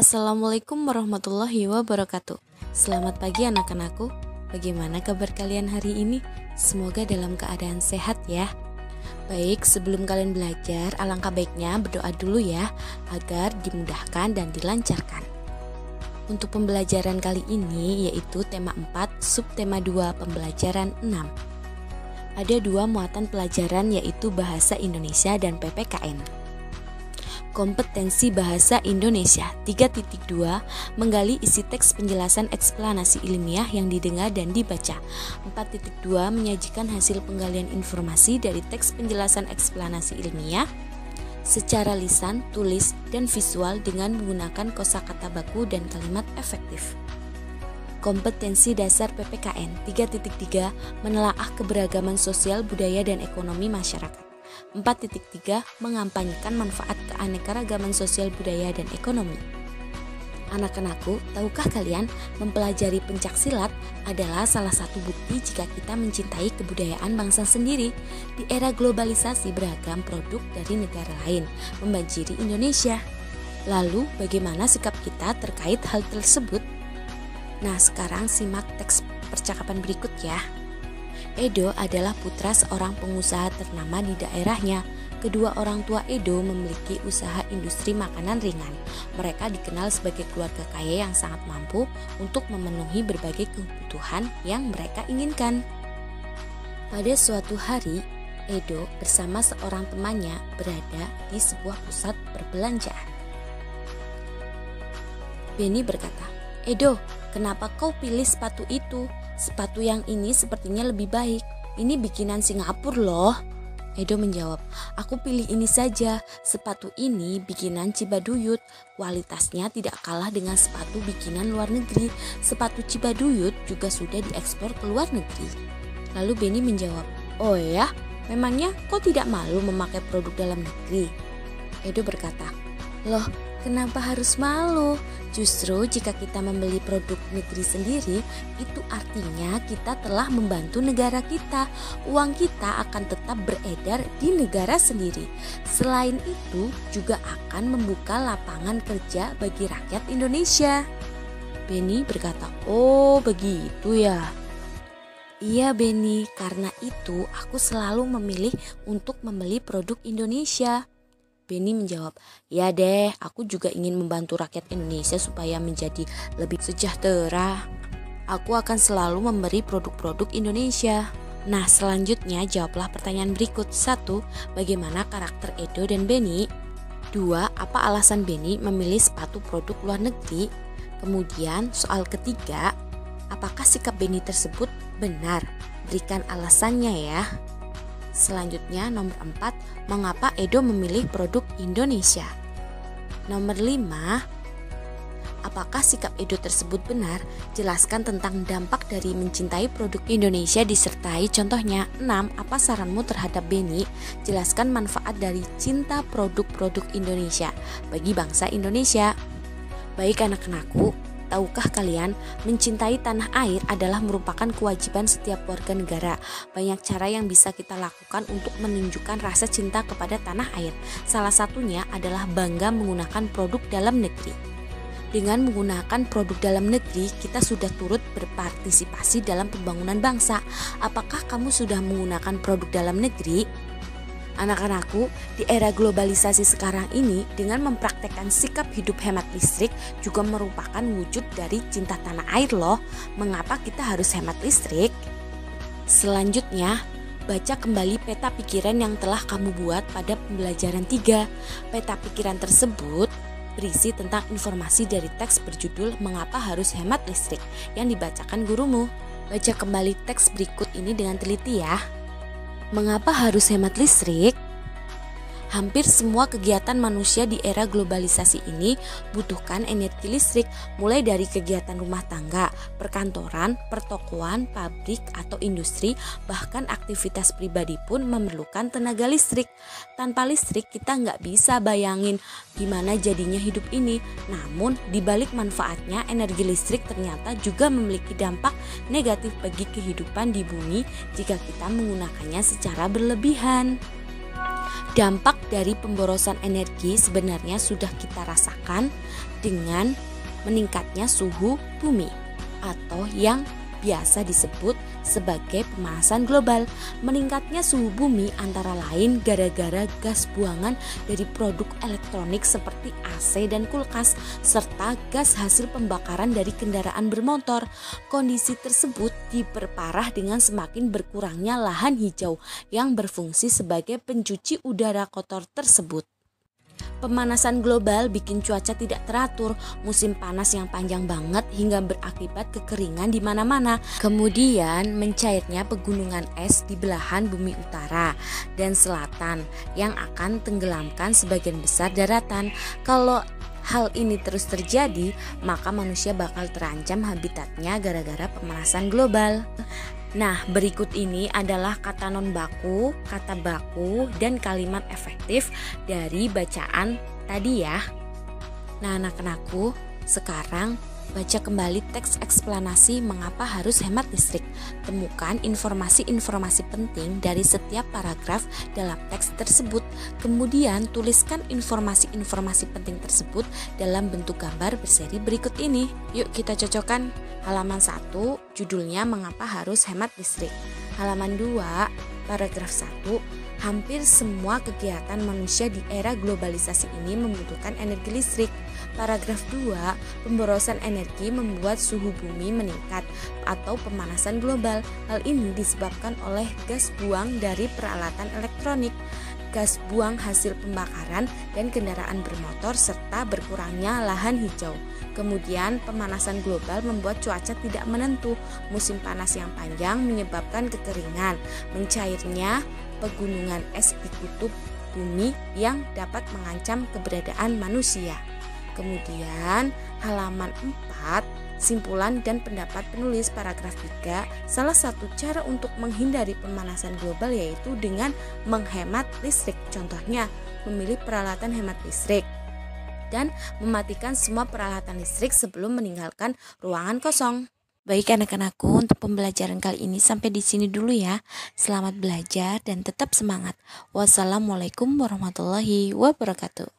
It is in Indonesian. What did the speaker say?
Assalamualaikum warahmatullahi wabarakatuh. Selamat pagi anak-anakku. Bagaimana kabar kalian hari ini? Semoga dalam keadaan sehat ya. Baik, sebelum kalian belajar, alangkah baiknya berdoa dulu ya, agar dimudahkan dan dilancarkan. Untuk pembelajaran kali ini yaitu tema 4, subtema 2, pembelajaran 6. Ada dua muatan pelajaran yaitu Bahasa Indonesia dan PPKN. Kompetensi Bahasa Indonesia 3.2 menggali isi teks penjelasan eksplanasi ilmiah yang didengar dan dibaca. 4.2 menyajikan hasil penggalian informasi dari teks penjelasan eksplanasi ilmiah secara lisan, tulis, dan visual dengan menggunakan kosakata baku dan kalimat efektif. Kompetensi dasar PPKN 3.3 menelaah keberagaman sosial, budaya, dan ekonomi masyarakat. 4.3 mengampanyekan manfaat keanekaragaman sosial, budaya, dan ekonomi. Anak-anakku, tahukah kalian mempelajari pencaksilat adalah salah satu bukti jika kita mencintai kebudayaan bangsa sendiri. Di era globalisasi, beragam produk dari negara lain membanjiri Indonesia. Lalu, bagaimana sikap kita terkait hal tersebut? Nah, sekarang simak teks percakapan berikut ya. Edo adalah putra seorang pengusaha ternama di daerahnya. Kedua orang tua Edo memiliki usaha industri makanan ringan. Mereka dikenal sebagai keluarga kaya yang sangat mampu untuk memenuhi berbagai kebutuhan yang mereka inginkan. Pada suatu hari, Edo bersama seorang temannya berada di sebuah pusat perbelanjaan. Benny berkata, "Edo, kenapa kau pilih sepatu itu? Sepatu yang ini sepertinya lebih baik. Ini bikinan Singapura loh." Edo menjawab, "Aku pilih ini saja. Sepatu ini bikinan Cibaduyut. Kualitasnya tidak kalah dengan sepatu bikinan luar negeri. Sepatu Cibaduyut juga sudah diekspor ke luar negeri." Lalu Benny menjawab, "Oh ya, memangnya kau tidak malu memakai produk dalam negeri?" Edo berkata, "Loh, kenapa harus malu? Justru jika kita membeli produk negeri sendiri, itu artinya kita telah membantu negara kita. Uang kita akan tetap beredar di negara sendiri. Selain itu, juga akan membuka lapangan kerja bagi rakyat Indonesia." Benny berkata, "Oh, begitu ya." "Iya Benny, karena itu aku selalu memilih untuk membeli produk Indonesia." Benny menjawab, "Ya deh, aku juga ingin membantu rakyat Indonesia supaya menjadi lebih sejahtera. Aku akan selalu memberi produk-produk Indonesia." Nah, selanjutnya jawablah pertanyaan berikut. 1. Bagaimana karakter Edo dan Benny? 2. Apa alasan Benny memilih sepatu produk luar negeri? Kemudian soal ketiga, apakah sikap Benny tersebut benar? Berikan alasannya ya. Selanjutnya nomor 4, mengapa Edo memilih produk Indonesia? Nomor 5, apakah sikap Edo tersebut benar? Jelaskan tentang dampak dari mencintai produk Indonesia disertai contohnya. 6, apa saranmu terhadap Benny? Jelaskan manfaat dari cinta produk-produk Indonesia bagi bangsa Indonesia. Baik anak-anakku, tahukah kalian, mencintai tanah air adalah merupakan kewajiban setiap warga negara. Banyak cara yang bisa kita lakukan untuk menunjukkan rasa cinta kepada tanah air. Salah satunya adalah bangga menggunakan produk dalam negeri. Dengan menggunakan produk dalam negeri, kita sudah turut berpartisipasi dalam pembangunan bangsa. Apakah kamu sudah menggunakan produk dalam negeri? Anak-anakku, di era globalisasi sekarang ini, dengan mempraktekkan sikap hidup hemat listrik juga merupakan wujud dari cinta tanah air loh. Mengapa kita harus hemat listrik? Selanjutnya, baca kembali peta pikiran yang telah kamu buat pada pembelajaran 3. Peta pikiran tersebut berisi tentang informasi dari teks berjudul "Mengapa Harus Hemat Listrik" yang dibacakan gurumu. Baca kembali teks berikut ini dengan teliti ya. Mengapa harus hemat listrik? Hampir semua kegiatan manusia di era globalisasi ini butuhkan energi listrik, mulai dari kegiatan rumah tangga, perkantoran, pertokoan, pabrik, atau industri, bahkan aktivitas pribadi pun memerlukan tenaga listrik. Tanpa listrik kita nggak bisa bayangin gimana jadinya hidup ini. Namun di balik manfaatnya, energi listrik ternyata juga memiliki dampak negatif bagi kehidupan di bumi jika kita menggunakannya secara berlebihan. Dampak dari pemborosan energi sebenarnya sudah kita rasakan dengan meningkatnya suhu bumi atau yang biasa disebut sebagai pemanasan global. Meningkatnya suhu bumi antara lain gara-gara gas buangan dari produk elektronik seperti AC dan kulkas, serta gas hasil pembakaran dari kendaraan bermotor. Kondisi tersebut diperparah dengan semakin berkurangnya lahan hijau yang berfungsi sebagai pencuci udara kotor tersebut. Pemanasan global bikin cuaca tidak teratur, musim panas yang panjang banget hingga berakibat kekeringan di mana-mana. Kemudian mencairnya pegunungan es di belahan bumi utara dan selatan yang akan tenggelamkan sebagian besar daratan. Kalau hal ini terus terjadi, maka manusia bakal terancam habitatnya gara-gara pemanasan global. Nah, berikut ini adalah kata non baku, kata baku, dan kalimat efektif dari bacaan tadi ya. Nah, anak-anakku, sekarang baca kembali teks eksplanasi mengapa harus hemat listrik. Temukan informasi-informasi penting dari setiap paragraf dalam teks tersebut. Kemudian tuliskan informasi-informasi penting tersebut dalam bentuk gambar berseri berikut ini. Yuk kita cocokkan. Halaman 1, judulnya mengapa harus hemat listrik. Halaman 2, paragraf 1, hampir semua kegiatan manusia di era globalisasi ini membutuhkan energi listrik. Paragraf 2, pemborosan energi membuat suhu bumi meningkat atau pemanasan global. Hal ini disebabkan oleh gas buang dari peralatan elektronik, gas buang hasil pembakaran dan kendaraan bermotor, serta berkurangnya lahan hijau. Kemudian pemanasan global membuat cuaca tidak menentu. Musim panas yang panjang menyebabkan kekeringan, mencairnya pegunungan es di kutub bumi yang dapat mengancam keberadaan manusia. Kemudian halaman 4, simpulan dan pendapat penulis. Paragraf 3, salah satu cara untuk menghindari pemanasan global yaitu dengan menghemat listrik. Contohnya, memilih peralatan hemat listrik dan mematikan semua peralatan listrik sebelum meninggalkan ruangan kosong. Baik anak-anakku, untuk pembelajaran kali ini sampai di sini dulu ya. Selamat belajar dan tetap semangat. Wassalamualaikum warahmatullahi wabarakatuh.